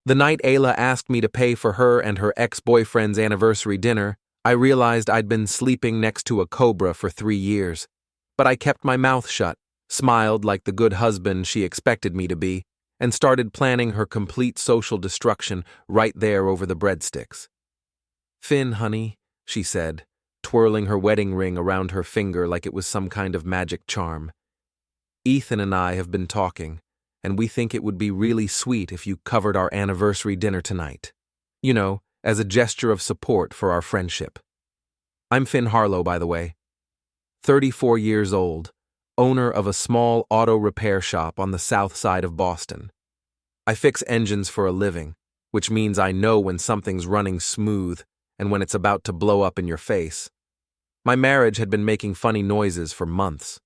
The night Ayla asked me to pay for her and her ex-boyfriend's anniversary dinner, I realized I'd been sleeping next to a cobra for 3 years. But I kept my mouth shut, smiled like the good husband she expected me to be, and started planning her complete social destruction right there over the breadsticks. "Finn, honey," she said, twirling her wedding ring around her finger like it was some kind of magic charm. "Ethan and I have been talking, and we think it would be really sweet if you covered our anniversary dinner tonight. You know, as a gesture of support for our friendship. I'm Finn Harlow, by the way. 34 years old, owner of a small auto repair shop on the south side of Boston. I fix engines for a living, which means I know when something's running smooth and when it's about to blow up in your face. My marriage had been making funny noises for months.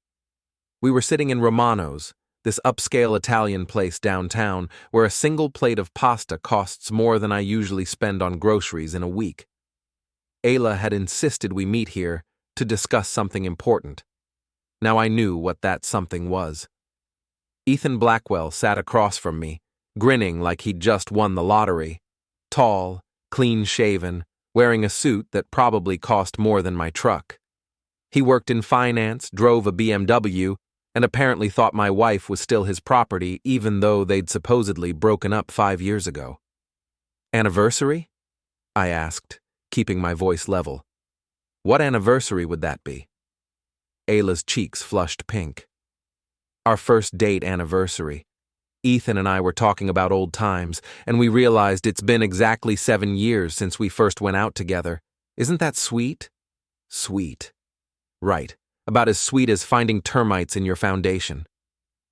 We were sitting in Romano's, this upscale Italian place downtown where a single plate of pasta costs more than I usually spend on groceries in a week. Ayla had insisted we meet here to discuss something important. Now I knew what that something was. Ethan Blackwell sat across from me, grinning like he'd just won the lottery. Tall, clean-shaven, wearing a suit that probably cost more than my truck. He worked in finance, drove a BMW, and apparently thought my wife was still his property even though they'd supposedly broken up 5 years ago. "Anniversary?" I asked, keeping my voice level. "What anniversary would that be?" Ayla's cheeks flushed pink. "Our first date anniversary. Ethan and I were talking about old times, and we realized it's been exactly 7 years since we first went out together. Isn't that sweet?" "Sweet. Right. About as sweet as finding termites in your foundation.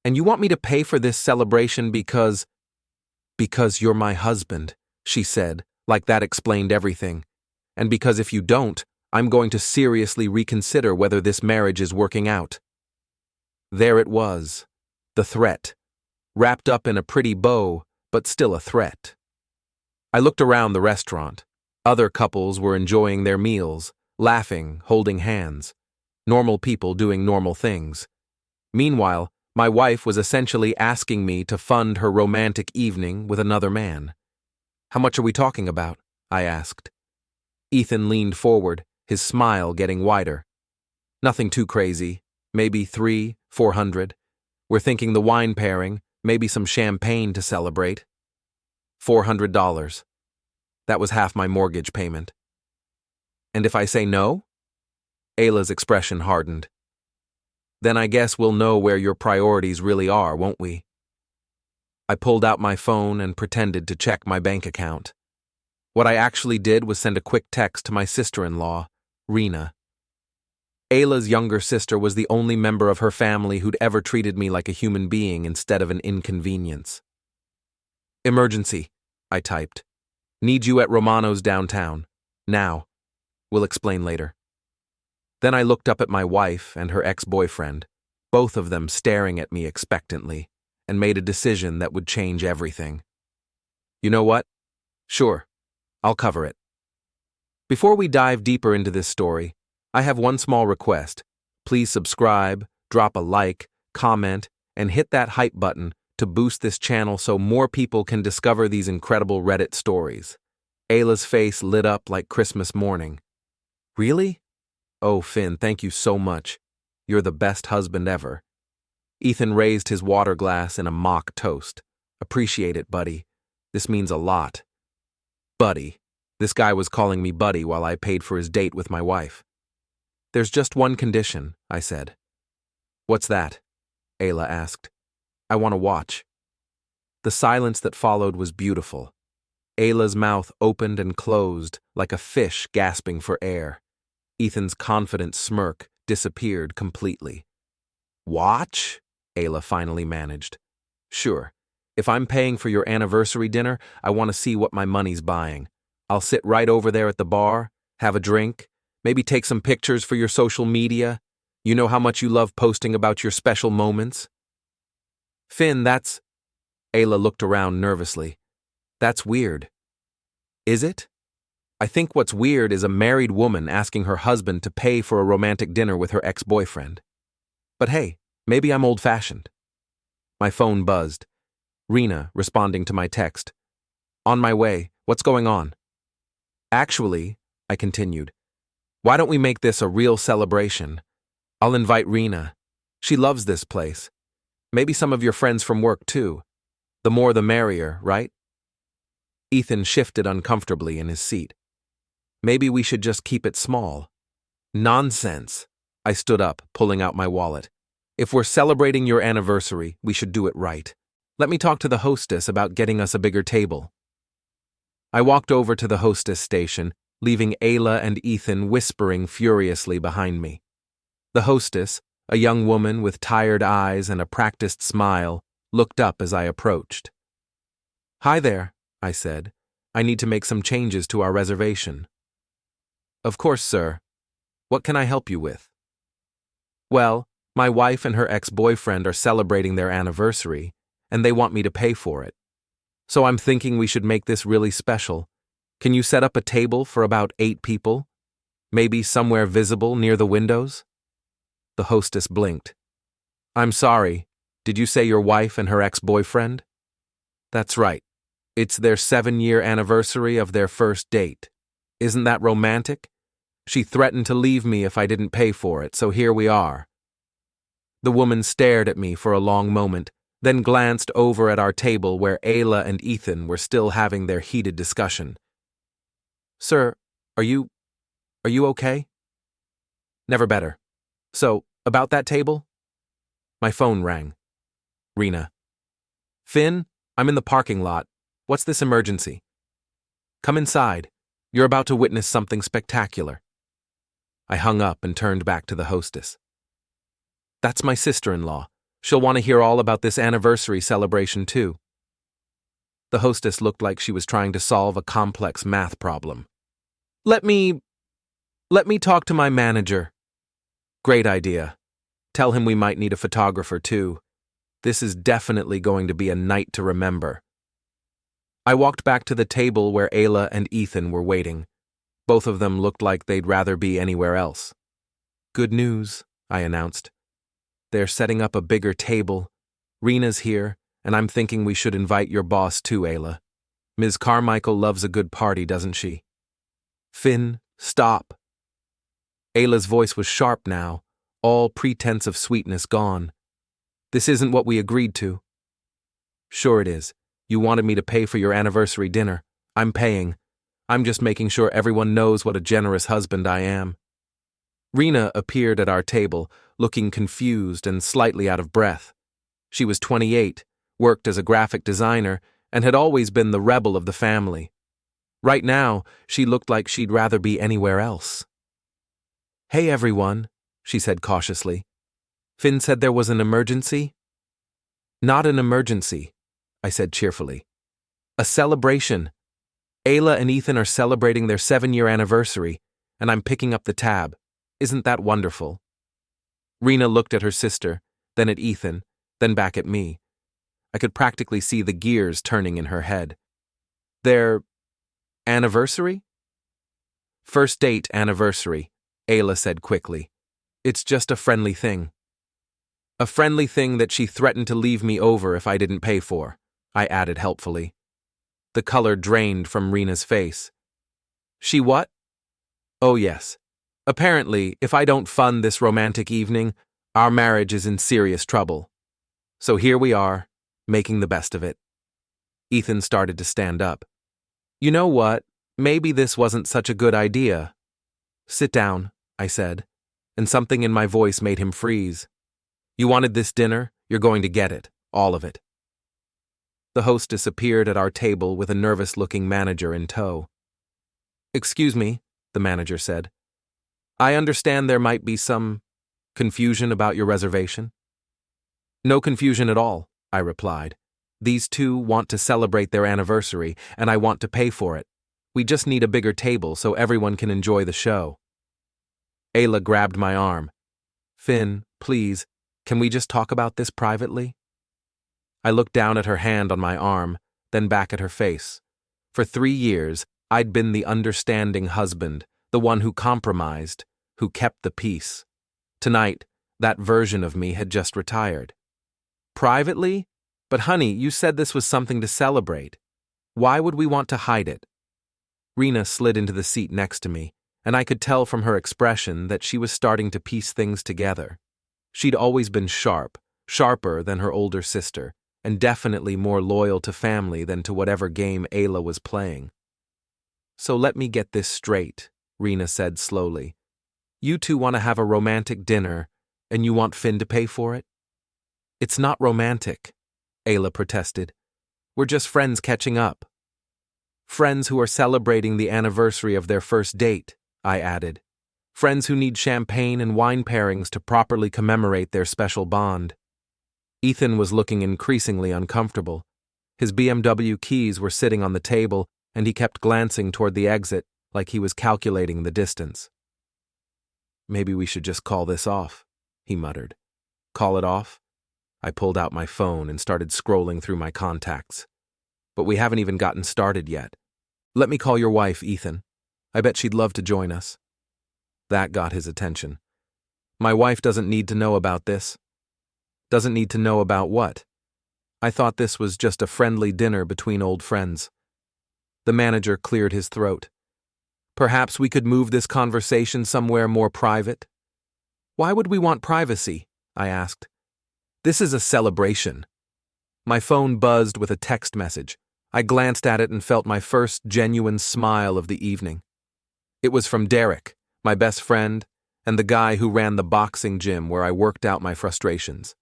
And you want me to pay for this celebration because you're my husband," she said, like that explained everything. "And because if you don't, I'm going to seriously reconsider whether this marriage is working out." There it was, the threat, wrapped up in a pretty bow, but still a threat. I looked around the restaurant. Other couples were enjoying their meals, laughing, holding hands. Normal people doing normal things. Meanwhile, my wife was essentially asking me to fund her romantic evening with another man. "How much are we talking about?" I asked. Ethan leaned forward, his smile getting wider. "Nothing too crazy. Maybe 300-400. We're thinking the wine pairing, maybe some champagne to celebrate. $400. That was half my mortgage payment." "And if I say no?" Ayla's expression hardened. "Then I guess we'll know where your priorities really are, won't we?" I pulled out my phone and pretended to check my bank account. What I actually did was send a quick text to my sister-in-law, Rena. Ayla's younger sister was the only member of her family who'd ever treated me like a human being instead of an inconvenience. "Emergency," I typed. "Need you at Romano's downtown. Now. We'll explain later." Then I looked up at my wife and her ex-boyfriend, both of them staring at me expectantly, and made a decision that would change everything. "You know what? Sure, I'll cover it." Before we dive deeper into this story, I have one small request. Please subscribe, drop a like, comment, and hit that hype button to boost this channel so more people can discover these incredible Reddit stories. Ayla's face lit up like Christmas morning. "Really? Oh, Finn, thank you so much. You're the best husband ever." Ethan raised his water glass in a mock toast. "Appreciate it, buddy. This means a lot." Buddy. This guy was calling me buddy while I paid for his date with my wife. "There's just one condition," I said. "What's that?" Ayla asked. "I want to watch." The silence that followed was beautiful. Ayla's mouth opened and closed like a fish gasping for air. Ethan's confident smirk disappeared completely. "Watch?" Ayla finally managed. "Sure. If I'm paying for your anniversary dinner, I want to see what my money's buying. I'll sit right over there at the bar, have a drink, maybe take some pictures for your social media. You know how much you love posting about your special moments." "Finn, that's..." Ayla looked around nervously. "That's weird." "Is it? I think what's weird is a married woman asking her husband to pay for a romantic dinner with her ex-boyfriend. But hey, maybe I'm old-fashioned." My phone buzzed. Rena responding to my text. On my way. What's going on? Actually, I continued, why don't we make this a real celebration? I'll invite Rena. She loves this place. Maybe some of your friends from work, too. The more the merrier, right? Ethan shifted uncomfortably in his seat. Maybe we should just keep it small. Nonsense. I stood up, pulling out my wallet. If we're celebrating your anniversary, we should do it right. Let me talk to the hostess about getting us a bigger table. I walked over to the hostess station, leaving Ayla and Ethan whispering furiously behind me. The hostess, a young woman with tired eyes and a practiced smile, looked up as I approached. Hi there, I said. I need to make some changes to our reservation. Of course, sir. What can I help you with? Well, my wife and her ex-boyfriend are celebrating their anniversary, and they want me to pay for it. So I'm thinking we should make this really special. Can you set up a table for about 8 people? Maybe somewhere visible near the windows? The hostess blinked. I'm sorry, did you say your wife and her ex-boyfriend? That's right. It's their 7-year anniversary of their first date. Isn't that romantic? She threatened to leave me if I didn't pay for it, so here we are. The woman stared at me for a long moment, then glanced over at our table where Ayla and Ethan were still having their heated discussion. Sir, are you okay? Never better. So, about that table? My phone rang. Rena. Finn, I'm in the parking lot. What's this emergency? Come inside. You're about to witness something spectacular. I hung up and turned back to the hostess. That's my sister-in-law. She'll want to hear all about this anniversary celebration too. The hostess looked like she was trying to solve a complex math problem. Let me talk to my manager. Great idea. Tell him we might need a photographer too. This is definitely going to be a night to remember. I walked back to the table where Ayla and Ethan were waiting. Both of them looked like they'd rather be anywhere else. Good news, I announced. They're setting up a bigger table. Rena's here, and I'm thinking we should invite your boss too, Ayla. Ms. Carmichael loves a good party, doesn't she? Finn, stop. Ayla's voice was sharp now, all pretense of sweetness gone. This isn't what we agreed to. Sure it is. You wanted me to pay for your anniversary dinner. I'm paying. I'm just making sure everyone knows what a generous husband I am. Rena appeared at our table, looking confused and slightly out of breath. She was 28, worked as a graphic designer, and had always been the rebel of the family. Right now, she looked like she'd rather be anywhere else. Hey everyone, she said cautiously. Finn said there was an emergency? Not an emergency, I said cheerfully. A celebration. Ayla and Ethan are celebrating their 7-year anniversary, and I'm picking up the tab. Isn't that wonderful? Rena looked at her sister, then at Ethan, then back at me. I could practically see the gears turning in her head. Their anniversary? First date anniversary, Ayla said quickly. It's just a friendly thing. A friendly thing that she threatened to leave me over if I didn't pay for, I added helpfully. The color drained from Rena's face. She what? Oh yes. Apparently, if I don't fund this romantic evening, our marriage is in serious trouble. So here we are, making the best of it. Ethan started to stand up. You know what? Maybe this wasn't such a good idea. Sit down, I said, and something in my voice made him freeze. You wanted this dinner, you're going to get it, all of it. The hostess appeared at our table with a nervous-looking manager in tow. Excuse me, the manager said. I understand there might be some confusion about your reservation. No confusion at all, I replied. These two want to celebrate their anniversary, and I want to pay for it. We just need a bigger table so everyone can enjoy the show. Ayla grabbed my arm. Finn, please, can we just talk about this privately? I looked down at her hand on my arm, then back at her face. For 3 years, I'd been the understanding husband, the one who compromised, who kept the peace. Tonight, that version of me had just retired. Privately? But honey, you said this was something to celebrate. Why would we want to hide it? Rena slid into the seat next to me, and I could tell from her expression that she was starting to piece things together. She'd always been sharp, sharper than her older sister, and definitely more loyal to family than to whatever game Ayla was playing. So let me get this straight, Rena said slowly. You two want to have a romantic dinner, and you want Finn to pay for it? It's not romantic, Ayla protested. We're just friends catching up. Friends who are celebrating the anniversary of their first date, I added. Friends who need champagne and wine pairings to properly commemorate their special bond. Ethan was looking increasingly uncomfortable. His BMW keys were sitting on the table, and he kept glancing toward the exit like he was calculating the distance. Maybe we should just call this off, he muttered. Call it off? I pulled out my phone and started scrolling through my contacts. But we haven't even gotten started yet. Let me call your wife, Ethan. I bet she'd love to join us. That got his attention. My wife doesn't need to know about this. Doesn't need to know about what? I thought this was just a friendly dinner between old friends. The manager cleared his throat. Perhaps we could move this conversation somewhere more private? Why would we want privacy? I asked. This is a celebration. My phone buzzed with a text message. I glanced at it and felt my first genuine smile of the evening. It was from Derek, my best friend, and the guy who ran the boxing gym where I worked out my frustrations.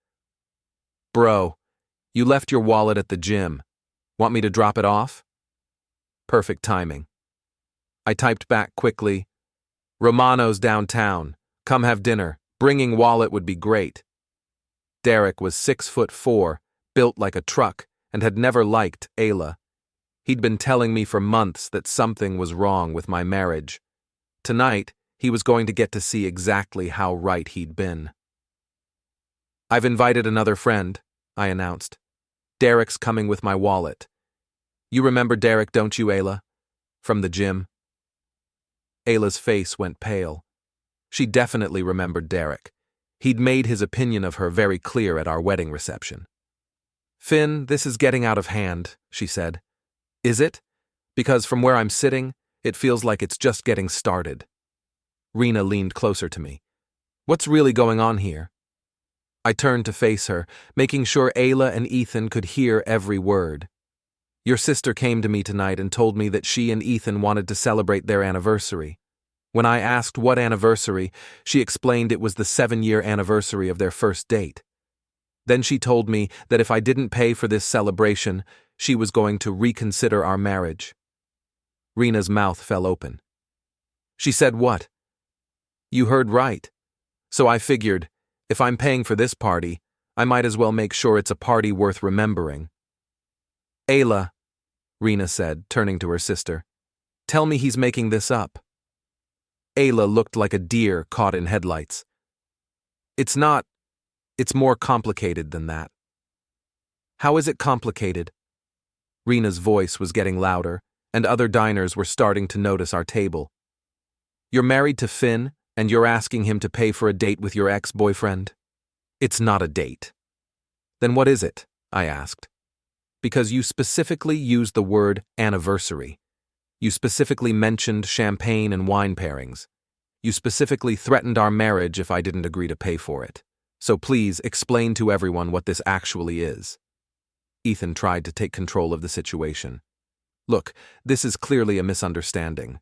Bro, you left your wallet at the gym. Want me to drop it off? Perfect timing. I typed back quickly, Romano's downtown. Come have dinner. Bringing wallet would be great. Derek was 6'4", built like a truck, and had never liked Ayla. He'd been telling me for months that something was wrong with my marriage. Tonight, he was going to get to see exactly how right he'd been. I've invited another friend, I announced. Derek's coming with my wallet. You remember Derek, don't you, Ayla? From the gym. Ayla's face went pale. She definitely remembered Derek. He'd made his opinion of her very clear at our wedding reception. Finn, this is getting out of hand, she said. Is it? Because from where I'm sitting, it feels like it's just getting started. Rena leaned closer to me. What's really going on here? I turned to face her, making sure Ayla and Ethan could hear every word. Your sister came to me tonight and told me that she and Ethan wanted to celebrate their anniversary. When I asked what anniversary, she explained it was the 7-year anniversary of their first date. Then she told me that if I didn't pay for this celebration, she was going to reconsider our marriage. Rena's mouth fell open. She said what? You heard right. So I figured, if I'm paying for this party, I might as well make sure it's a party worth remembering. Ayla, Rena said, turning to her sister, tell me he's making this up. Ayla looked like a deer caught in headlights. It's not. It's more complicated than that. How is it complicated? Rena's voice was getting louder, and other diners were starting to notice our table. You're married to Finn, and you're asking him to pay for a date with your ex-boyfriend? It's not a date. Then what is it? I asked. Because you specifically used the word anniversary. You specifically mentioned champagne and wine pairings. You specifically threatened our marriage if I didn't agree to pay for it. So please explain to everyone what this actually is. Ethan tried to take control of the situation. Look, this is clearly a misunderstanding.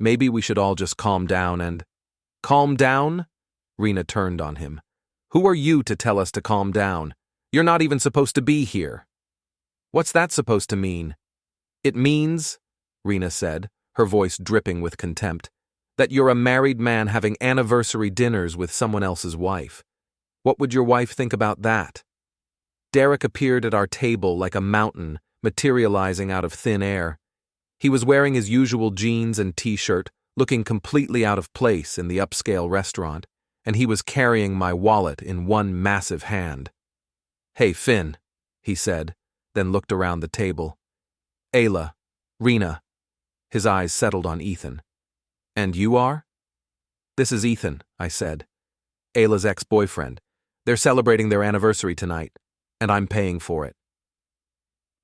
Maybe we should all just calm down and… Calm down? Rena turned on him. Who are you to tell us to calm down? You're not even supposed to be here. What's that supposed to mean? It means, Rena said, her voice dripping with contempt, that you're a married man having anniversary dinners with someone else's wife. What would your wife think about that? Derek appeared at our table like a mountain, materializing out of thin air. He was wearing his usual jeans and t-shirt, looking completely out of place in the upscale restaurant, and he was carrying my wallet in one massive hand. Hey, Finn, he said, then looked around the table. Ayla, Rena. His eyes settled on Ethan. And you are? This is Ethan, I said. Ayla's ex-boyfriend. They're celebrating their anniversary tonight, and I'm paying for it.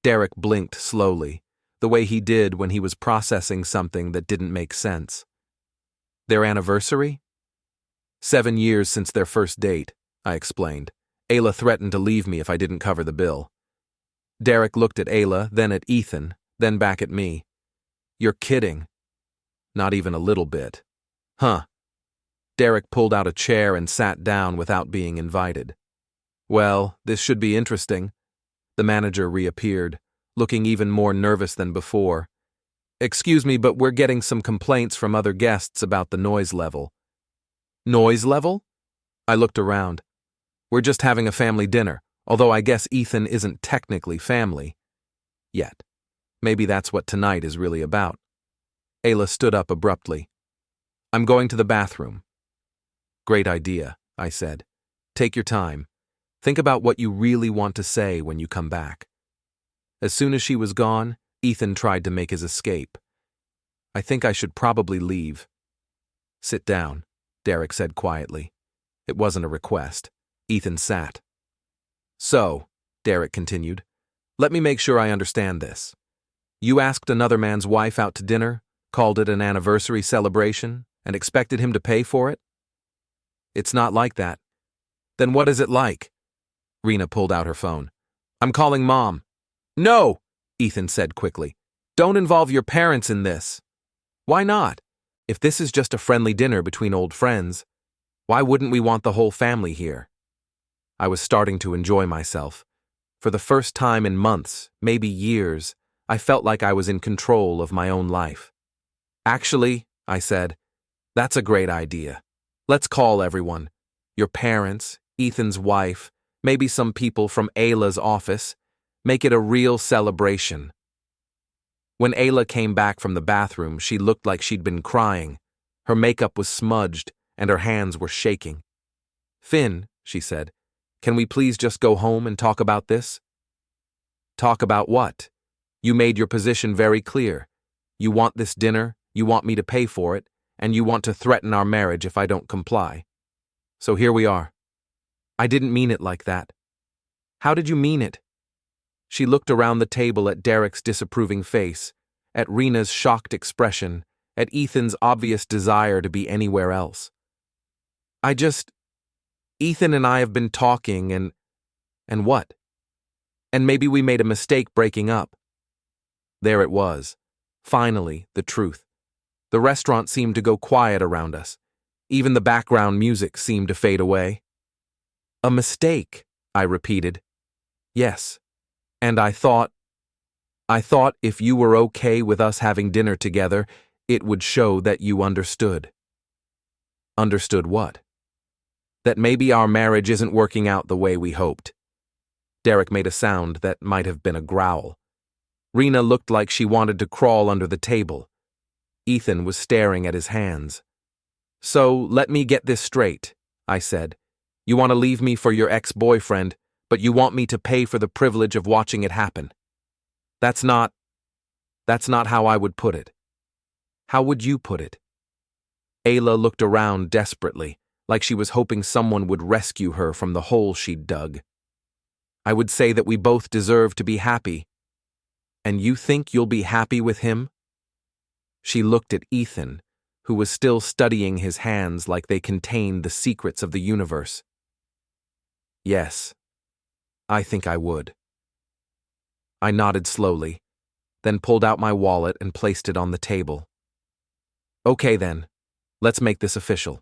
Derek blinked slowly, the way he did when he was processing something that didn't make sense. Their anniversary? 7 years since their first date, I explained. Ayla threatened to leave me if I didn't cover the bill. Derek looked at Ayla, then at Ethan, then back at me. You're kidding. Not even a little bit. Huh. Derek pulled out a chair and sat down without being invited. Well, this should be interesting. The manager reappeared, looking even more nervous than before. Excuse me, but we're getting some complaints from other guests about the noise level. Noise level? I looked around. We're just having a family dinner, although I guess Ethan isn't technically family. Yet. Maybe that's what tonight is really about. Ayla stood up abruptly. I'm going to the bathroom. Great idea, I said. Take your time. Think about what you really want to say when you come back. As soon as she was gone, Ethan tried to make his escape. I think I should probably leave. Sit down, Derek said quietly. It wasn't a request. Ethan sat. So, Derek continued, let me make sure I understand this. You asked another man's wife out to dinner, called it an anniversary celebration, and expected him to pay for it? It's not like that. Then what is it like? Rena pulled out her phone. I'm calling Mom. No, Ethan said quickly. Don't involve your parents in this. Why not? If this is just a friendly dinner between old friends, why wouldn't we want the whole family here? I was starting to enjoy myself. For the first time in months, maybe years, I felt like I was in control of my own life. Actually, I said, that's a great idea. Let's call everyone. Your parents, Ethan's wife, maybe some people from Ayla's office. Make it a real celebration. When Ayla came back from the bathroom, she looked like she'd been crying. Her makeup was smudged, and her hands were shaking. Finn, she said, can we please just go home and talk about this? Talk about what? You made your position very clear. You want this dinner, you want me to pay for it, and you want to threaten our marriage if I don't comply. So here we are. I didn't mean it like that. How did you mean it? She looked around the table at Derek's disapproving face, at Rena's shocked expression, at Ethan's obvious desire to be anywhere else. Ethan and I have been talking and what? And maybe we made a mistake breaking up. There it was. Finally, the truth. The restaurant seemed to go quiet around us. Even the background music seemed to fade away. A mistake, I repeated. Yes. And I thought if you were okay with us having dinner together, it would show that you understood. Understood what? That maybe our marriage isn't working out the way we hoped. Derek made a sound that might have been a growl. Rena looked like she wanted to crawl under the table. Ethan was staring at his hands. So, let me get this straight, I said. You want to leave me for your ex-boyfriend, but you want me to pay for the privilege of watching it happen. That's not how I would put it. How would you put it? Ayla looked around desperately, like she was hoping someone would rescue her from the hole she'd dug. I would say that we both deserve to be happy. And you think you'll be happy with him? She looked at Ethan, who was still studying his hands like they contained the secrets of the universe. Yes, I think I would. I nodded slowly, then pulled out my wallet and placed it on the table. Okay then, let's make this official.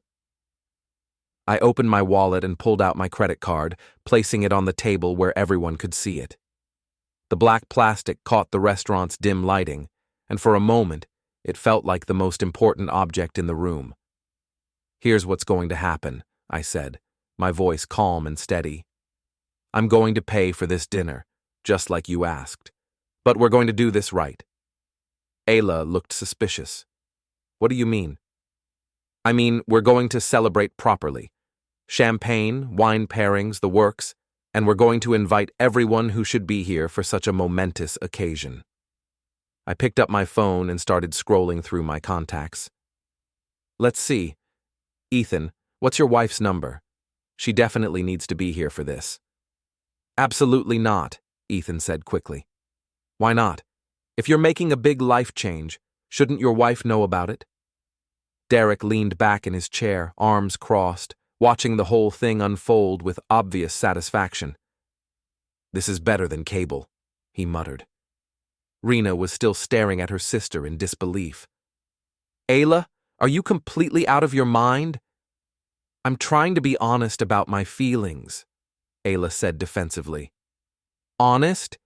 I opened my wallet and pulled out my credit card, placing it on the table where everyone could see it. The black plastic caught the restaurant's dim lighting, and for a moment, it felt like the most important object in the room. Here's what's going to happen, I said, my voice calm and steady. I'm going to pay for this dinner, just like you asked. But we're going to do this right. Ayla looked suspicious. What do you mean? I mean, we're going to celebrate properly. Champagne, wine pairings, the works, and we're going to invite everyone who should be here for such a momentous occasion. I picked up my phone and started scrolling through my contacts. Let's see. Ethan, what's your wife's number? She definitely needs to be here for this. Absolutely not, Ethan said quickly. Why not? If you're making a big life change, shouldn't your wife know about it? Derek leaned back in his chair, arms crossed, watching the whole thing unfold with obvious satisfaction. "This is better than cable," he muttered. Rena was still staring at her sister in disbelief. "Ayla, are you completely out of your mind?" "I'm trying to be honest about my feelings," Ayla said defensively. "Honest?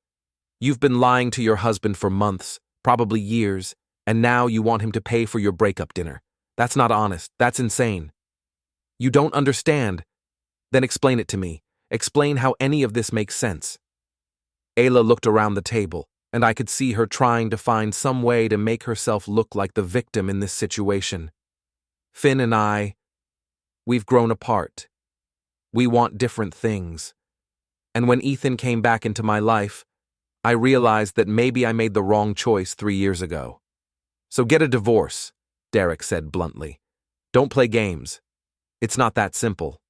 You've been lying to your husband for months, probably years, and now you want him to pay for your breakup dinner. That's not honest. That's insane." "You don't understand. Then explain it to me. Explain how any of this makes sense." Ayla looked around the table, and I could see her trying to find some way to make herself look like the victim in this situation. "Finn and we've grown apart. We want different things. And when Ethan came back into my life, I realized that maybe I made the wrong choice 3 years ago. So get a divorce," Derek said bluntly. "Don't play games. It's not that simple."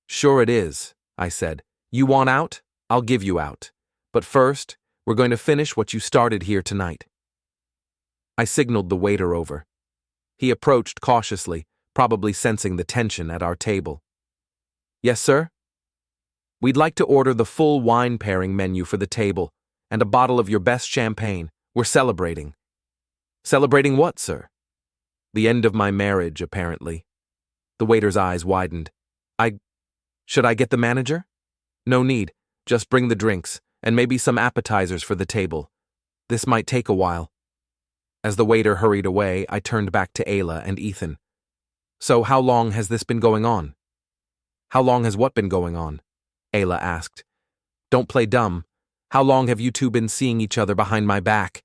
"Sure it is," I said. "You want out? I'll give you out. But first, we're going to finish what you started here tonight." I signaled the waiter over. He approached cautiously, probably sensing the tension at our table. "Yes, sir?" "We'd like to order the full wine pairing menu for the table, and a bottle of your best champagne. We're celebrating." "Celebrating what, sir?" "The end of my marriage, apparently." The waiter's eyes widened. Should I get the manager?" "No need. Just bring the drinks, and maybe some appetizers for the table. This might take a while." As the waiter hurried away, I turned back to Ayla and Ethan. "So how long has this been going on?" "How long has what been going on?" Ayla asked. "Don't play dumb. How long have you two been seeing each other behind my back?"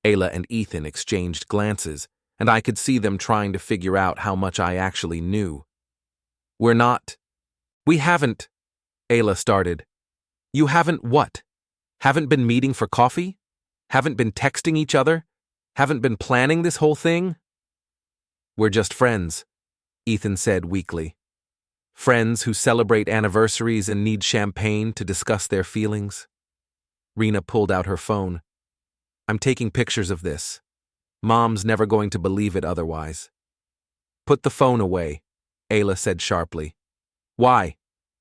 Ayla and Ethan exchanged glances, and I could see them trying to figure out how much I actually knew. We haven't," Ayla started. "You haven't what? Haven't been meeting for coffee? Haven't been texting each other? Haven't been planning this whole thing?" "We're just friends," Ethan said weakly. "Friends who celebrate anniversaries and need champagne to discuss their feelings." Rena pulled out her phone. "I'm taking pictures of this. Mom's never going to believe it otherwise." "Put the phone away," Ayla said sharply. "Why?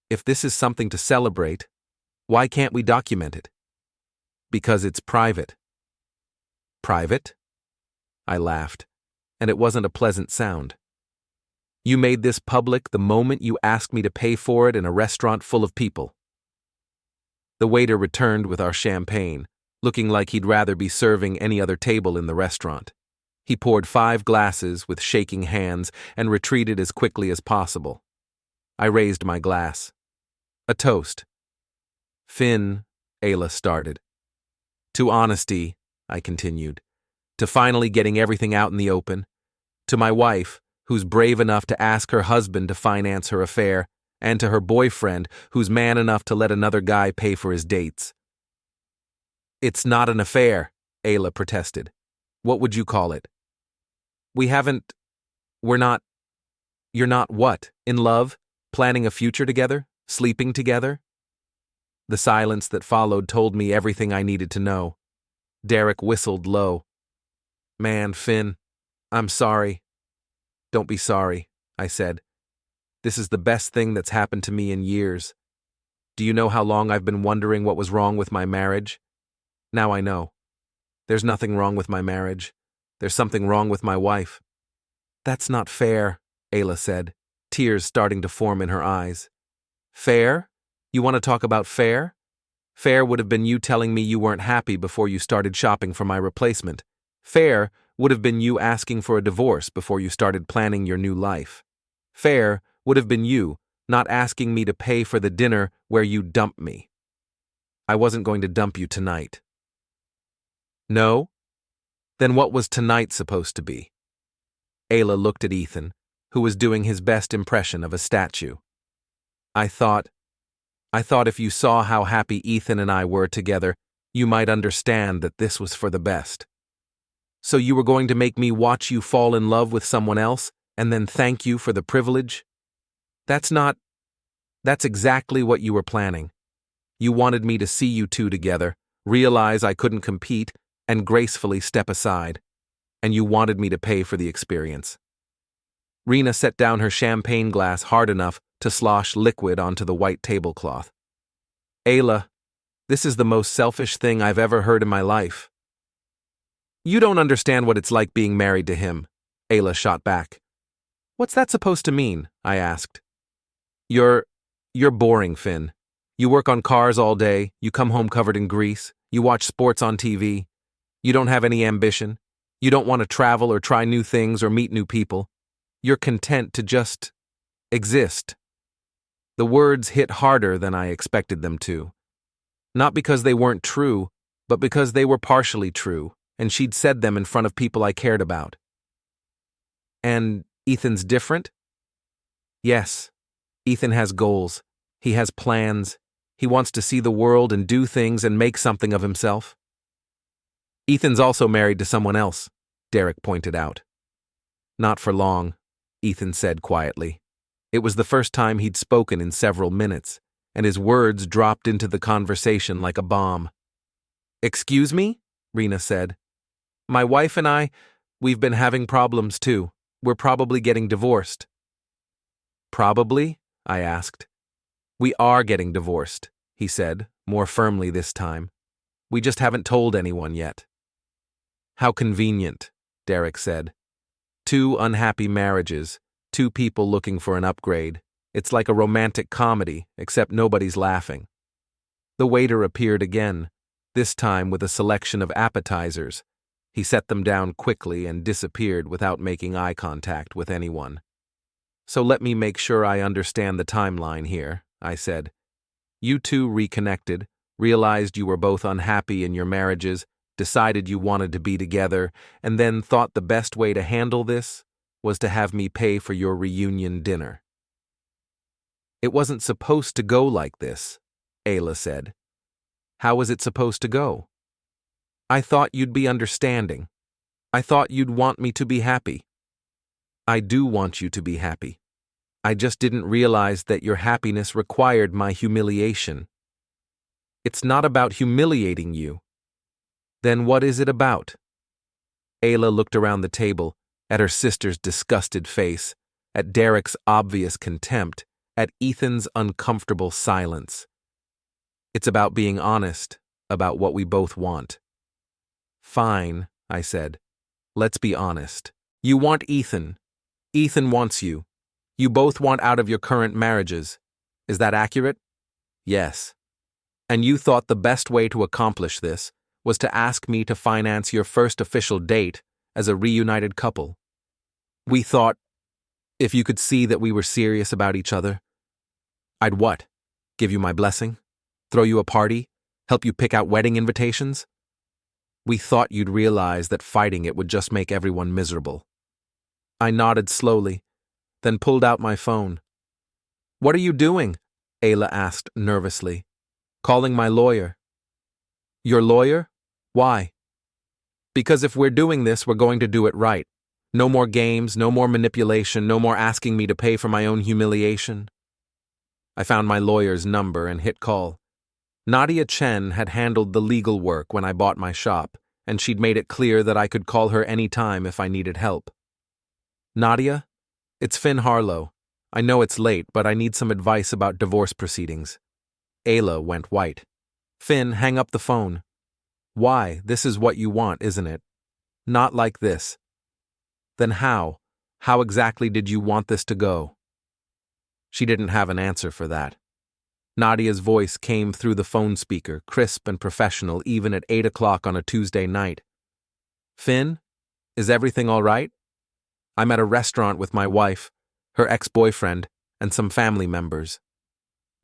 If this is something to celebrate, why can't we document it?" "Because it's private." "Private?" I laughed, and it wasn't a pleasant sound. "You made this public the moment you asked me to pay for it in a restaurant full of people." The waiter returned with our champagne, looking like he'd rather be serving any other table in the restaurant. He poured 5 glasses with shaking hands and retreated as quickly as possible. I raised my glass. "A toast." "Finn," Ayla started. "To honesty," I continued. "To finally getting everything out in the open. To my wife, who's brave enough to ask her husband to finance her affair, and to her boyfriend, who's man enough to let another guy pay for his dates." "It's not an affair," Ayla protested. "What would you call it?" We're not." "You're not what? In love? Planning a future together? Sleeping together?" The silence that followed told me everything I needed to know. Derek whistled low. "Man, Finn, I'm sorry." "Don't be sorry," I said. "This is the best thing that's happened to me in years. Do you know how long I've been wondering what was wrong with my marriage? Now I know. There's nothing wrong with my marriage. There's something wrong with my wife." "That's not fair," Ayla said, tears starting to form in her eyes. "Fair? You want to talk about fair? Fair would have been you telling me you weren't happy before you started shopping for my replacement. Fair would have been you asking for a divorce before you started planning your new life. Fair would have been you not asking me to pay for the dinner where you dumped me. I wasn't going to dump you tonight." "No? Then what was tonight supposed to be?" Ayla looked at Ethan, who was doing his best impression of a statue. I thought if you saw how happy Ethan and I were together, you might understand that this was for the best." "So you were going to make me watch you fall in love with someone else, and then thank you for the privilege?" That's exactly what you were planning. You wanted me to see you two together, realize I couldn't compete, and gracefully step aside, and you wanted me to pay for the experience. Rena set down her champagne glass hard enough to slosh liquid onto the white tablecloth. Ayla, this is the most selfish thing I've ever heard in my life. You don't understand what it's like being married to him, Ayla shot back. What's that supposed to mean? I asked. You're boring, Finn. You work on cars all day, you come home covered in grease, you watch sports on TV. You don't have any ambition. You don't want to travel or try new things or meet new people. You're content to just exist. The words hit harder than I expected them to. Not because they weren't true, but because they were partially true, and she'd said them in front of people I cared about. And Ethan's different? Yes. Ethan has goals. He has plans. He wants to see the world and do things and make something of himself. Ethan's also married to someone else, Derek pointed out. Not for long, Ethan said quietly. It was the first time he'd spoken in several minutes, and his words dropped into the conversation like a bomb. Excuse me? Rena said. My wife and we've been having problems too. We're probably getting divorced. Probably? I asked. We are getting divorced, he said, more firmly this time. We just haven't told anyone yet. How convenient, Derek said. 2 unhappy marriages, 2 people looking for an upgrade. It's like a romantic comedy, except nobody's laughing. The waiter appeared again, this time with a selection of appetizers. He set them down quickly and disappeared without making eye contact with anyone. So let me make sure I understand the timeline here, I said. You two reconnected, realized you were both unhappy in your marriages, decided you wanted to be together, and then thought the best way to handle this was to have me pay for your reunion dinner. It wasn't supposed to go like this, Ayla said. How was it supposed to go? I thought you'd be understanding. I thought you'd want me to be happy. I do want you to be happy. I just didn't realize that your happiness required my humiliation. It's not about humiliating you. Then what is it about? Ayla looked around the table, at her sister's disgusted face, at Derek's obvious contempt, at Ethan's uncomfortable silence. It's about being honest, about what we both want. Fine, I said. Let's be honest. You want Ethan. Ethan wants you. You both want out of your current marriages. Is that accurate? Yes. And you thought the best way to accomplish this was to ask me to finance your first official date as a reunited couple. We thought, if you could see that we were serious about each other, I'd what? Give you my blessing? Throw you a party? Help you pick out wedding invitations? We thought you'd realize that fighting it would just make everyone miserable. I nodded slowly, then pulled out my phone. What are you doing? Ayla asked nervously. Calling my lawyer. Your lawyer? Why? Because if we're doing this, we're going to do it right. No more games, no more manipulation, no more asking me to pay for my own humiliation. I found my lawyer's number and hit call. Nadia Chen had handled the legal work when I bought my shop, and she'd made it clear that I could call her any time if I needed help. Nadia, it's Finn Harlow. I know it's late, but I need some advice about divorce proceedings. Ayla went white. Finn, hang up the phone. Why? This is what you want, isn't it? Not like this. Then how? How exactly did you want this to go? She didn't have an answer for that. Nadia's voice came through the phone speaker, crisp and professional even at 8 o'clock on a Tuesday night. Finn, is everything all right? I'm at a restaurant with my wife, her ex-boyfriend, and some family members.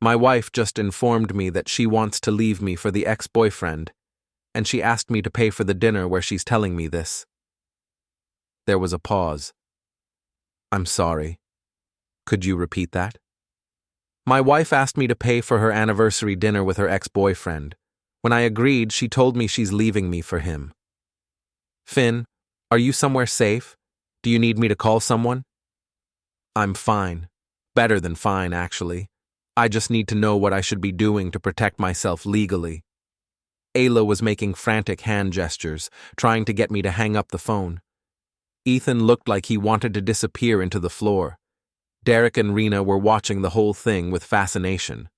My wife just informed me that she wants to leave me for the ex-boyfriend, and she asked me to pay for the dinner where she's telling me this. There was a pause. I'm sorry. Could you repeat that? My wife asked me to pay for her anniversary dinner with her ex-boyfriend. When I agreed, she told me she's leaving me for him. Finn, are you somewhere safe? Do you need me to call someone? I'm fine. Better than fine, actually. I just need to know what I should be doing to protect myself legally. Ayla was making frantic hand gestures, trying to get me to hang up the phone. Ethan looked like he wanted to disappear into the floor. Derek and Rena were watching the whole thing with fascination.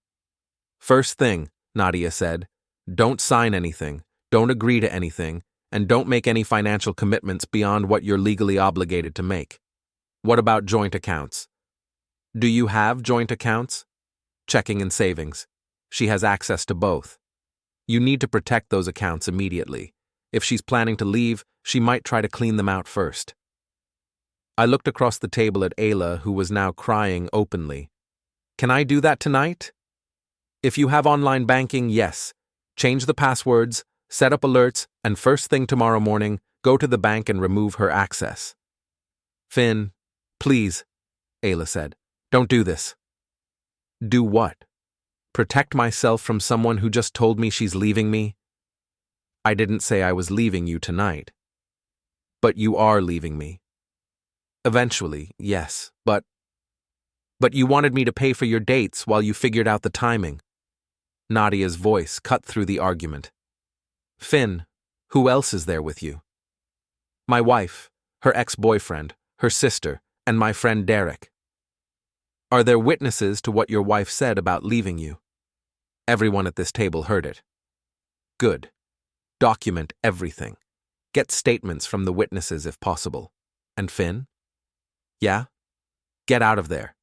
"First thing," Nadia said, "don't sign anything, don't agree to anything, and don't make any financial commitments beyond what you're legally obligated to make. What about joint accounts? Do you have joint accounts? Checking and savings. She has access to both. You need to protect those accounts immediately. If she's planning to leave, she might try to clean them out first." I looked across the table at Ayla, who was now crying openly. "Can I do that tonight?" "If you have online banking, yes. Change the passwords, set up alerts, and first thing tomorrow morning, go to the bank and remove her access." "Finn, please," Ayla said. "Don't do this." "Do what? Protect myself from someone who just told me she's leaving me?" "I didn't say I was leaving you tonight." "But you are leaving me." "Eventually, yes, but you wanted me to pay for your dates while you figured out the timing." Nadia's voice cut through the argument. "Finn, who else is there with you?" "My wife, her ex-boyfriend, her sister, and my friend Derek." "Are there witnesses to what your wife said about leaving you?" Everyone at this table heard it. "Good. Document everything. Get statements from the witnesses if possible. And Finn?" "Yeah? Get out of there.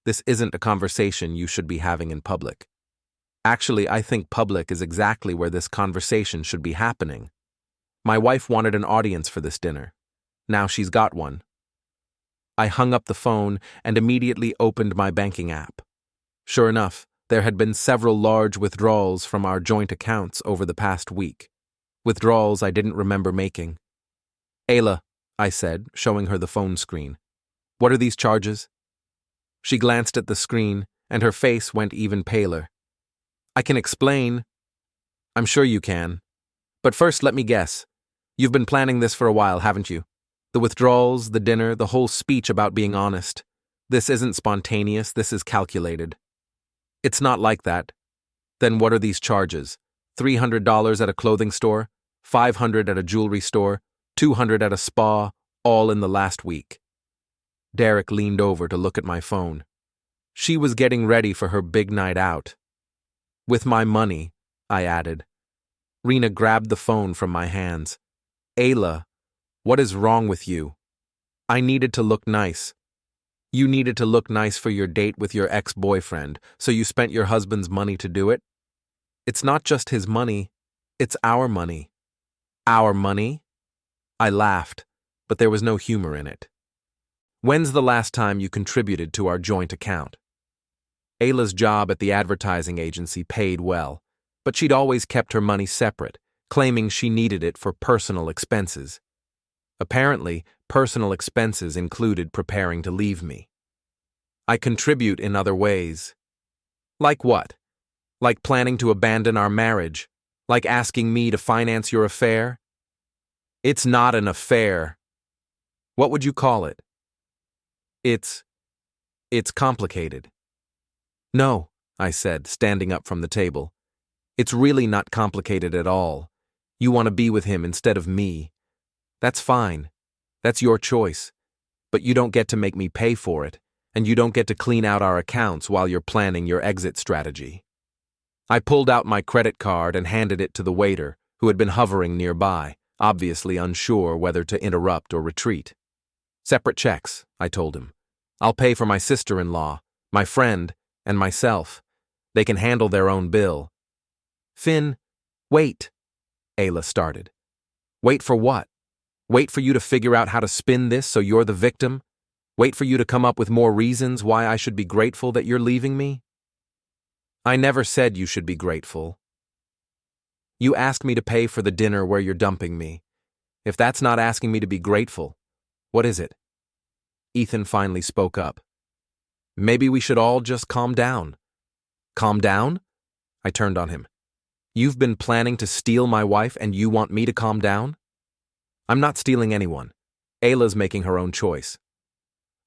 This isn't a conversation you should be having in public. Actually, I think public is exactly where this conversation should be happening. My wife wanted an audience for this dinner. Now she's got one." I hung up the phone and immediately opened my banking app. Sure enough, there had been several large withdrawals from our joint accounts over the past week. Withdrawals I didn't remember making. "Ayla," I said, showing her the phone screen. "What are these charges?" She glanced at the screen, and her face went even paler. "I can explain." "I'm sure you can. But first, let me guess. You've been planning this for a while, haven't you? The withdrawals, the dinner, the whole speech about being honest. This isn't spontaneous, this is calculated." "It's not like that." "Then what are these charges? $300 at a clothing store, $500 at a jewelry store, $200 at a spa, all in the last week." Derek leaned over to look at my phone. She was getting ready for her big night out. "With my money," I added. Rena grabbed the phone from my hands. "Ayla, what is wrong with you? I needed to look nice. You needed to look nice for your date with your ex-boyfriend, so you spent your husband's money to do it? It's not just his money, it's our money." "Our money?" I laughed, but there was no humor in it. "When's the last time you contributed to our joint account?" Ayla's job at the advertising agency paid well, but she'd always kept her money separate, claiming she needed it for personal expenses. Apparently, personal expenses included preparing to leave me. "I contribute in other ways." "Like what? Like planning to abandon our marriage? Like asking me to finance your affair?" "It's not an affair." "What would you call it?" It's complicated." "No," I said, standing up from the table. "It's really not complicated at all. You want to be with him instead of me. That's fine. That's your choice. But you don't get to make me pay for it, and you don't get to clean out our accounts while you're planning your exit strategy." I pulled out my credit card and handed it to the waiter, who had been hovering nearby, obviously unsure whether to interrupt or retreat. "Separate checks," I told him. "I'll pay for my sister-in-law, my friend, and myself. They can handle their own bill." "Finn, wait," Ayla started. "Wait for what? Wait for you to figure out how to spin this so you're the victim? Wait for you to come up with more reasons why I should be grateful that you're leaving me?" "I never said you should be grateful. You asked me to pay for the dinner where you're dumping me. If that's not asking me to be grateful, what is it?" Ethan finally spoke up. "Maybe we should all just calm down." "Calm down?" I turned on him. "You've been planning to steal my wife and you want me to calm down?" "I'm not stealing anyone. Ayla's making her own choice.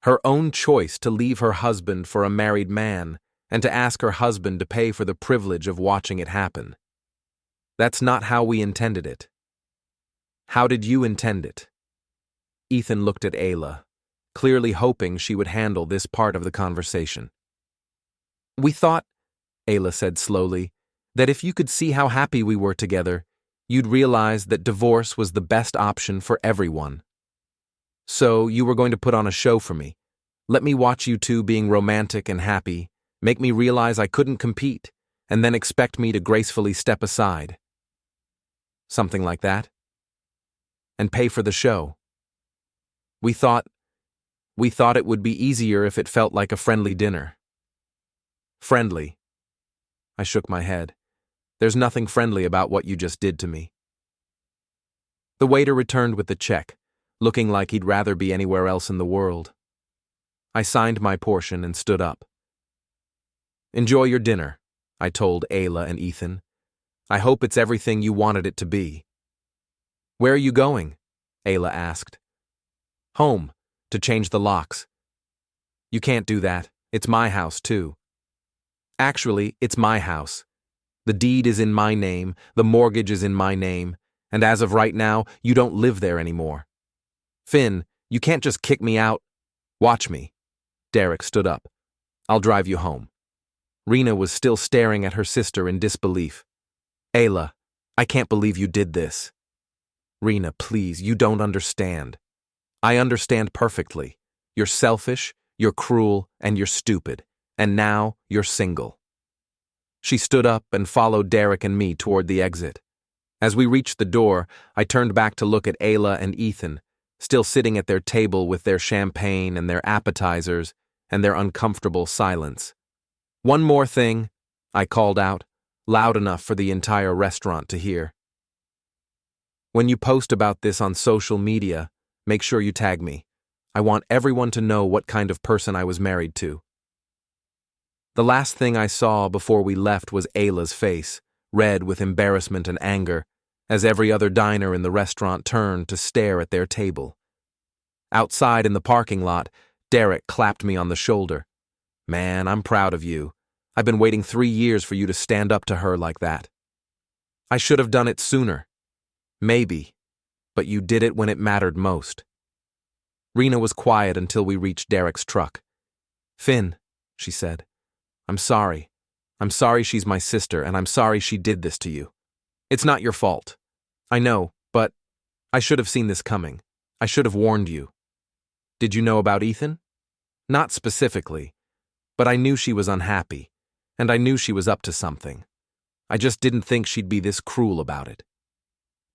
Her own choice to leave her husband for a married man and to ask her husband to pay for the privilege of watching it happen. That's not how we intended it. How did you intend it? Ethan looked at Ayla, clearly hoping she would handle this part of the conversation. We thought, Ayla said slowly, that if you could see how happy we were together, you'd realize that divorce was the best option for everyone. So you were going to put on a show for me. Let me watch you two being romantic and happy, make me realize I couldn't compete, and then expect me to gracefully step aside. Something like that. And pay for the show. We thought it would be easier if it felt like a friendly dinner. Friendly. I shook my head. There's nothing friendly about what you just did to me. The waiter returned with the check, looking like he'd rather be anywhere else in the world. I signed my portion and stood up. Enjoy your dinner, I told Ayla and Ethan. I hope it's everything you wanted it to be. Where are you going? Ayla asked. Home, to change the locks. You can't do that. It's my house, too. Actually, it's my house. The deed is in my name, the mortgage is in my name, and as of right now, you don't live there anymore. Finn, you can't just kick me out. Watch me. Derek stood up. I'll drive you home. Rena was still staring at her sister in disbelief. Ayla, I can't believe you did this. Rena, please, you don't understand. I understand perfectly. You're selfish, you're cruel, and you're stupid. And now you're single. She stood up and followed Derek and me toward the exit. As we reached the door, I turned back to look at Ayla and Ethan, still sitting at their table with their champagne and their appetizers and their uncomfortable silence. One more thing, I called out, loud enough for the entire restaurant to hear. When you post about this on social media, make sure you tag me. I want everyone to know what kind of person I was married to. The last thing I saw before we left was Ayla's face, red with embarrassment and anger, as every other diner in the restaurant turned to stare at their table. Outside in the parking lot, Derek clapped me on the shoulder. Man, I'm proud of you. I've been waiting 3 years for you to stand up to her like that. I should have done it sooner. Maybe. But you did it when it mattered most. Rena was quiet until we reached Derek's truck. Finn, she said. I'm sorry. I'm sorry she's my sister, and I'm sorry she did this to you. It's not your fault. I know, but I should have seen this coming. I should have warned you. Did you know about Ethan? Not specifically, but I knew she was unhappy, and I knew she was up to something. I just didn't think she'd be this cruel about it.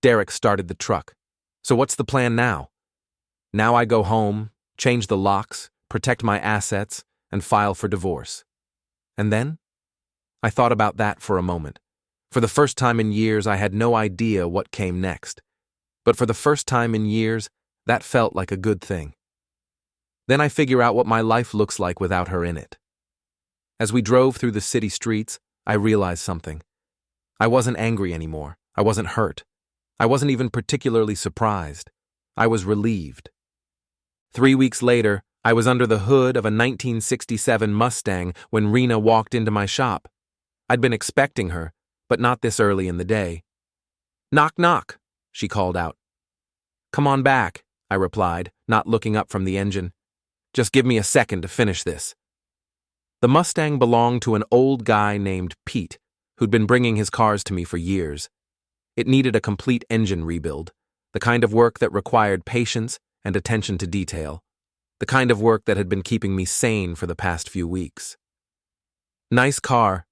Derek started the truck. So what's the plan now? Now I go home, change the locks, protect my assets, and file for divorce. And then? I thought about that for a moment. For the first time in years, I had no idea what came next. But for the first time in years, that felt like a good thing. Then I figure out what my life looks like without her in it. As we drove through the city streets, I realized something. I wasn't angry anymore. I wasn't hurt. I wasn't even particularly surprised. I was relieved. 3 weeks later, I was under the hood of a 1967 Mustang when Rena walked into my shop. I'd been expecting her, but not this early in the day. Knock, knock, she called out. Come on back, I replied, not looking up from the engine. Just give me a second to finish this. The Mustang belonged to an old guy named Pete, who'd been bringing his cars to me for years. It needed a complete engine rebuild, the kind of work that required patience and attention to detail, the kind of work that had been keeping me sane for the past few weeks. Nice car,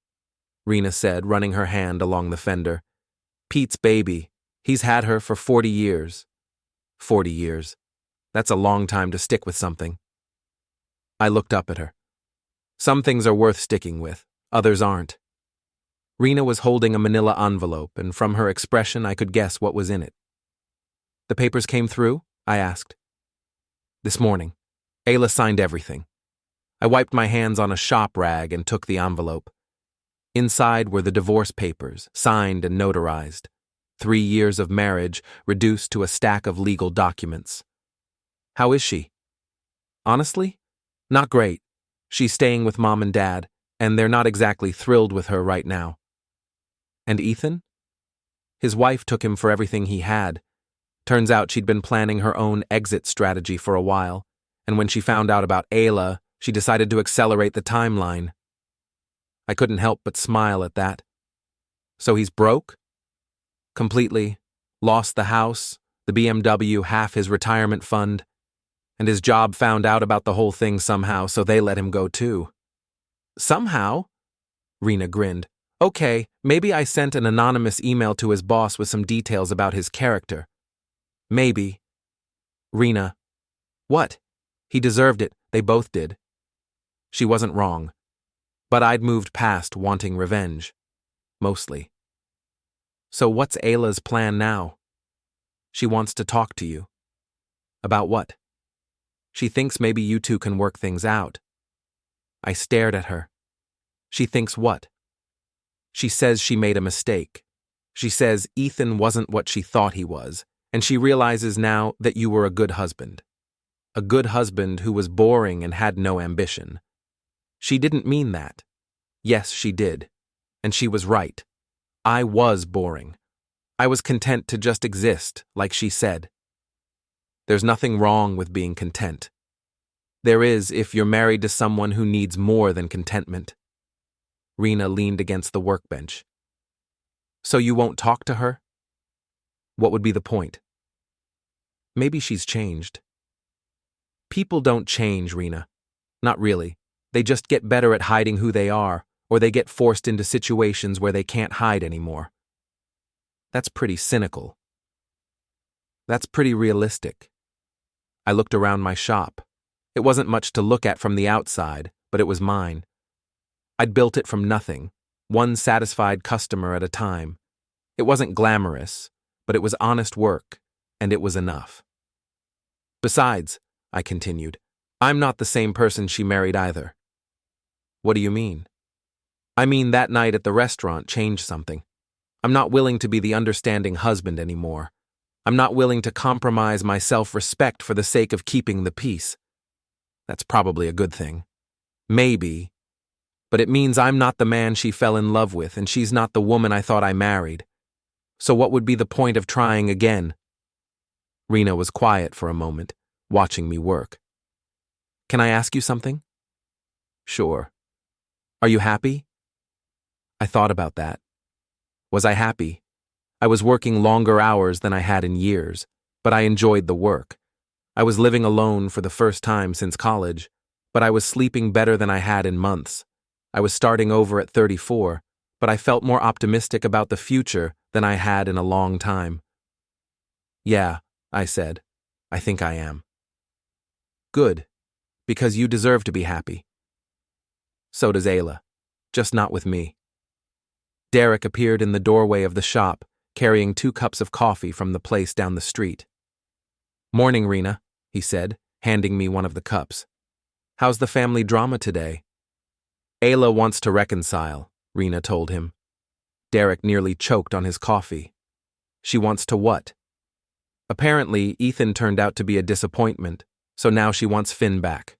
Rena said, running her hand along the fender. Pete's baby. He's had her for 40 years. 40 years. That's a long time to stick with something. I looked up at her. Some things are worth sticking with, others aren't. Rena was holding a manila envelope, and from her expression I could guess what was in it. The papers came through? I asked. This morning. Ayla signed everything. I wiped my hands on a shop rag and took the envelope. Inside were the divorce papers, signed and notarized. 3 years of marriage reduced to a stack of legal documents. How is she? Honestly? Not great. She's staying with Mom and Dad, and they're not exactly thrilled with her right now. And Ethan? His wife took him for everything he had. Turns out she'd been planning her own exit strategy for a while, and when she found out about Ayla, she decided to accelerate the timeline. I couldn't help but smile at that. So he's broke? Completely. Lost the house, the BMW, half his retirement fund, and his job found out about the whole thing somehow, so they let him go too. Somehow? Rena grinned. Okay, maybe I sent an anonymous email to his boss with some details about his character. Maybe. Rena. What? He deserved it, they both did. She wasn't wrong. But I'd moved past wanting revenge. Mostly. So what's Ayla's plan now? She wants to talk to you. About what? She thinks maybe you two can work things out. I stared at her. She thinks what? She says she made a mistake. She says Ethan wasn't what she thought he was, and she realizes now that you were a good husband. A good husband who was boring and had no ambition. She didn't mean that. Yes, she did. And she was right. I was boring. I was content to just exist, like she said. There's nothing wrong with being content. There is if you're married to someone who needs more than contentment. Rena leaned against the workbench. So you won't talk to her? What would be the point? Maybe she's changed. People don't change, Rena. Not really. They just get better at hiding who they are, or they get forced into situations where they can't hide anymore. That's pretty cynical. That's pretty realistic. I looked around my shop. It wasn't much to look at from the outside, but it was mine. I'd built it from nothing, one satisfied customer at a time. It wasn't glamorous, but it was honest work, and it was enough. Besides, I continued, I'm not the same person she married either. What do you mean? I mean that night at the restaurant changed something. I'm not willing to be the understanding husband anymore. I'm not willing to compromise my self-respect for the sake of keeping the peace. That's probably a good thing. Maybe. But it means I'm not the man she fell in love with, and she's not the woman I thought I married. So what would be the point of trying again? Rena was quiet for a moment, watching me work. Can I ask you something? Sure. Are you happy? I thought about that. Was I happy? I was working longer hours than I had in years, but I enjoyed the work. I was living alone for the first time since college, but I was sleeping better than I had in months. I was starting over at 34, but I felt more optimistic about the future than I had in a long time. Yeah, I said. I think I am. Good, because you deserve to be happy. So does Ayla, just not with me. Derek appeared in the doorway of the shop, carrying 2 cups of coffee from the place down the street. Morning, Rena, he said, handing me one of the cups. How's the family drama today? Ayla wants to reconcile, Rena told him. Derek nearly choked on his coffee. She wants to what? Apparently, Ethan turned out to be a disappointment, so now she wants Finn back.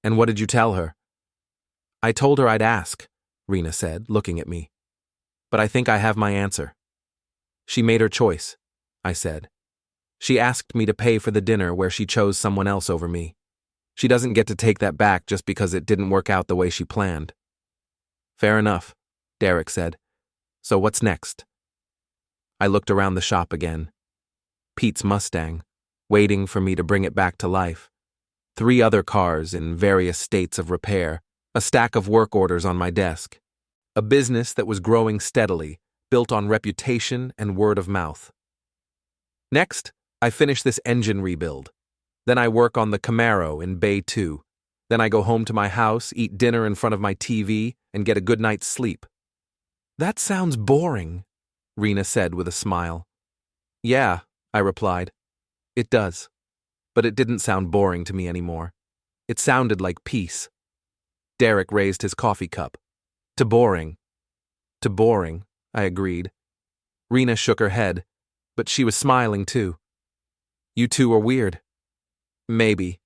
And what did you tell her? I told her I'd ask, Rena said, looking at me. But I think I have my answer. She made her choice, I said. She asked me to pay for the dinner where she chose someone else over me. She doesn't get to take that back just because it didn't work out the way she planned. Fair enough, Derek said. So what's next? I looked around the shop again. Pete's Mustang, waiting for me to bring it back to life. 3 other cars in various states of repair, a stack of work orders on my desk. A business that was growing steadily, built on reputation and word of mouth. Next, I finish this engine rebuild. Then I work on the Camaro in Bay 2. Then I go home to my house, eat dinner in front of my TV, and get a good night's sleep. That sounds boring, Rena said with a smile. Yeah, I replied. It does. But it didn't sound boring to me anymore. It sounded like peace. Derek raised his coffee cup. To boring. To boring, I agreed. Rena shook her head, but she was smiling too. You two are weird. Maybe.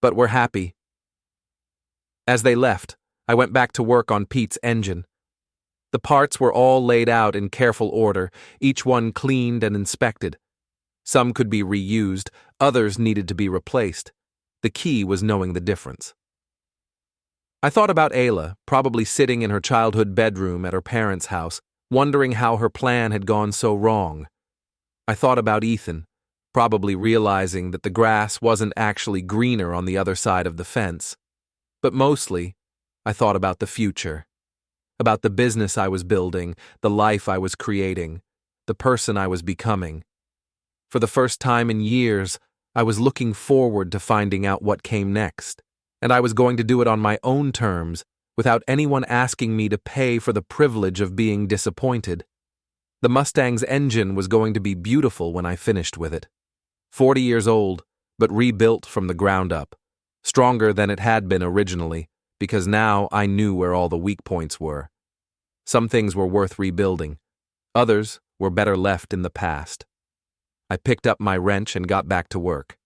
But we're happy. As they left, I went back to work on Pete's engine. The parts were all laid out in careful order, each one cleaned and inspected. Some could be reused, others needed to be replaced. The key was knowing the difference. I thought about Ayla, probably sitting in her childhood bedroom at her parents' house, wondering how her plan had gone so wrong. I thought about Ethan, probably realizing that the grass wasn't actually greener on the other side of the fence. But mostly, I thought about the future. About the business I was building, the life I was creating, the person I was becoming. For the first time in years, I was looking forward to finding out what came next, and I was going to do it on my own terms, without anyone asking me to pay for the privilege of being disappointed. The Mustang's engine was going to be beautiful when I finished with it. 40 years old, but rebuilt from the ground up, stronger than it had been originally, because now I knew where all the weak points were. Some things were worth rebuilding. Others were better left in the past. I picked up my wrench and got back to work.